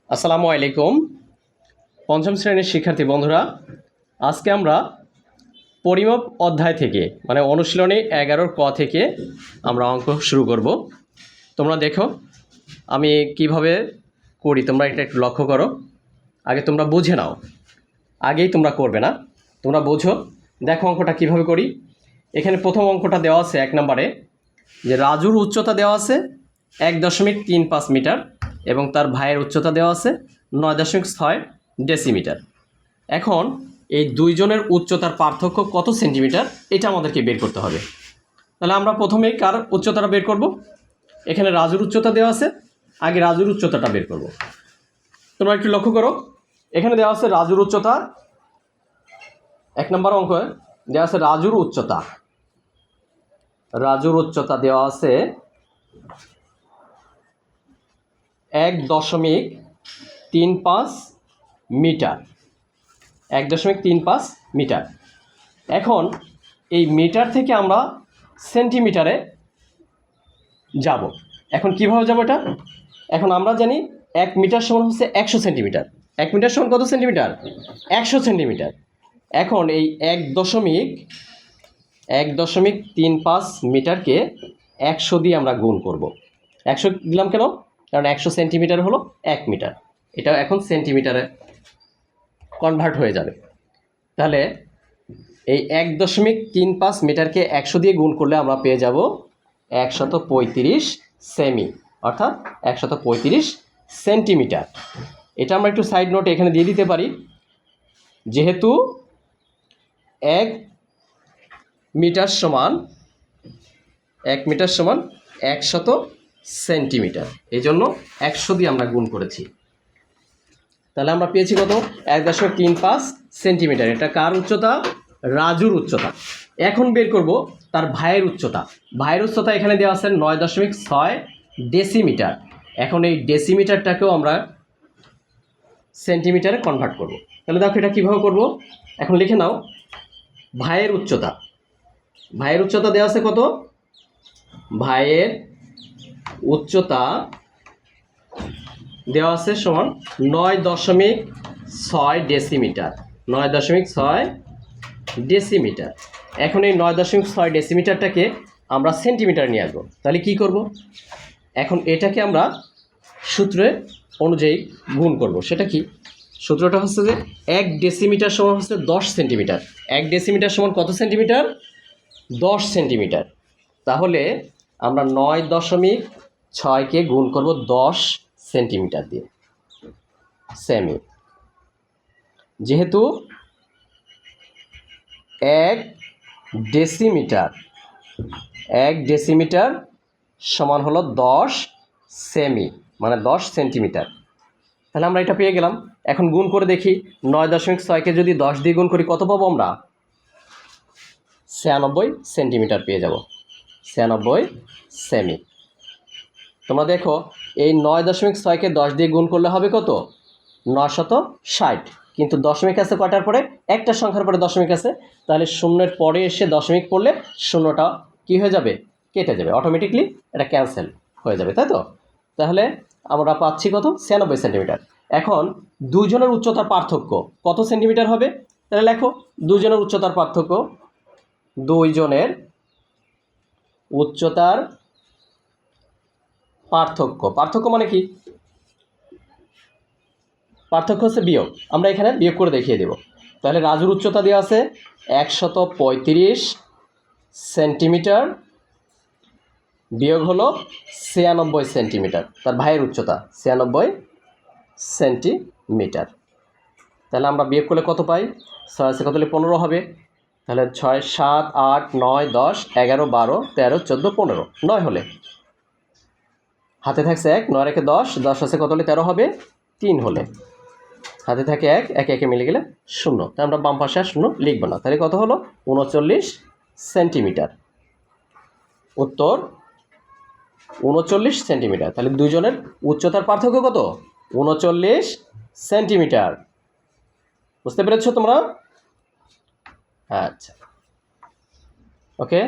আসসালামু আলাইকুম পঞ্চম শ্রেণীর শিক্ষার্থী বন্ধুরা, আজকে আমরা পরিমাপ অধ্যায় থেকে মানে অনুশীলনী 11 ক থেকে আমরা অঙ্ক শুরু করব। তোমরা দেখো আমি কিভাবে করি, তোমরা এটা একটু লক্ষ্য করো। আগে তোমরা বুঝে নাও, আগেই তোমরা করবে না, তোমরা বোঝো। দেখো অঙ্কটা কিভাবে করি। এখানে প্রথম অঙ্কটা দেওয়া আছে 1 নম্বরে, যে রাজুর উচ্চতা দেওয়া আছে 1.35 মিটার এবং তার ভাইয়ের উচ্চতা দেওয়া আছে 9.6 ডেসিমিটার। এখন এই দুইজনের উচ্চতার পার্থক্য কত সেন্টিমিটার এটা আমাদেরকে বের করতে হবে। তাহলে আমরা প্রথমেই কার উচ্চতাটা বের করব। এখানে রাজুর উচ্চতা দেওয়া আছে, আগে রাজুর উচ্চতাটা বের করব। তোমরা একটু লক্ষ্য করো, এখানে দেওয়া আছে রাজুর উচ্চতা, 1 নম্বর অঙ্ক দেওয়া আছে রাজুর উচ্চতা। রাজুর উচ্চতা দেওয়া আছে 1.35 মিটার, 1.35 মিটার। এখন এই মিটার থেকে আমরা সেন্টিমিটারে যাব। এখন কিভাবে যাব এটা? এখন আমরা জানি 1 মিটার সমান হচ্ছে 100 সেন্টিমিটার। 1 মিটার সমান কত সেন্টিমিটার? 100 সেন্টিমিটার। এখন এই 1.35 মিটারকে 100 দিয়ে আমরা গুণ করব। 100 দিলাম কেন? কারণ 100 সেন্টিমিটার হলো 1 মিটার, এটা এখন সেন্টিমিটারে কনভার্ট হয়ে যাবে। তাহলে এই 1.35 মিটারকে 100 দিয়ে গুণ করলে আমরা পেয়ে যাব 135 সেমি, অর্থাৎ 135 সেন্টিমিটার। এটা আমরা একটু সাইড নোট এখানে দিয়ে দিতে পারি, যেহেতু 1 মিটার সমান 100 সেন্টিমিটার, এই জন্য 100 দিয়ে আমরা গুণ করেছি। তাহলে আমরা পেয়েছি কত? 1.35 সেন্টিমিটার। এটা কার উচ্চতা? রাজুর উচ্চতা। এখন বের করব তার ভাইয়ের উচ্চতা। ভাইয়ের উচ্চতা এখানে দেওয়া আছে 9.6 ডেসিমিটার। এখন এই ডেসিমিটারটাকেও আমরা সেন্টিমিটারে কনভার্ট করব। তাহলে দেখো এটা কীভাবে করব, এখন লিখে নাও। ভাইয়ের উচ্চতা, ভাইয়ের উচ্চতা দেওয়া আছে কত? ভাইয়ের উচ্চতা দেওয়া আছে সমান 9.6 ডেসিমিটার, 9.6 ডেসিমিটার। এখন এই 9.6 ডেসিমিটারটাকে আমরা সেন্টিমিটার নিয়ে আসবো। তাহলে কি করব? এখন এটাকে আমরা সূত্রে অনুযায়ী গুণ করব। সেটা কি? সূত্রটা হচ্ছে যে 1 ডেসিমিটার সমান হচ্ছে 10 সেন্টিমিটার। 1 ডেসিমিটার সমান কত সেন্টিমিটার? 10 সেন্টিমিটার। তাহলে আমরা 9.6কে গুণ করব 10 সেন্টিমিটার দিয়ে, সেমি। যেহেতু 1 ডেসিমিটার সমান হলো 10 সেমি, মানে 10 সেন্টিমিটার। তাহলে আমরা এটা পেয়ে গেলাম। এখন গুণ করে দেখি, 9.6কে যদি 10 দিয়ে গুণ করি কত পাবো আমরা? 96 সেন্টিমিটার পেয়ে যাব, 96 সেমি। তোমরা দেখো এই 9.6কে 10 দিয়ে গুণ করলে হবে কত? 960। কিন্তু দশমিক আছে কটার পরে? একটা সংখ্যার পরে দশমিক আছে, তাহলে শূন্যের পরে এসে দশমিক পড়লে শূন্যটা কি হয়ে যাবে? কেটে যাবে, অটোমেটিকলি এটা ক্যান্সেল হয়ে যাবে, তাই তো? তাহলে আমরা পাচ্ছি কত? 96 সেন্টিমিটার। এখন দুইজনের উচ্চতার পার্থক্য কত সেন্টিমিটার হবে? তাহলে লেখো দুইজনের উচ্চতার পার্থক্য। দুইজনের উচ্চতার পার্থক্য মানে কি? পার্থক্য হচ্ছে বিয়োগ। আমরা এখানে বিয়োগ করে দেখিয়ে দেব। তাহলে রাজুর উচ্চতা দেওয়া আছে 135 সেন্টিমিটার, বিয়োগ হলো 96 সেন্টিমিটার। তার ভাইয়ের উচ্চতা 96 সেন্টিমিটার। তাহলে আমরা বিয়োগ করলে কত পাই? 6 কত হলে 15 হবে। তাহলে 6, 7, 8, 9, 10, 11, 12, 13, 14, 15, 9 হলে হাতে থাকছে 1, 9 রেখে 10, 10 আছে কত হলে 13 হবে, 3 হলে হাতে থাকে 1, একে মিলে গেলে 0। তাই আমরা বাম পাশে আর 0 লিখব না। তাহলে কত হলো? 39 সেন্টিমিটার। উত্তর 39 সেন্টিমিটার। তাহলে দুজনের উচ্চতার পার্থক্য কত? 39 সেন্টিমিটার। বুঝতে পেরেছো তোমরা? আচ্ছা, ওকে।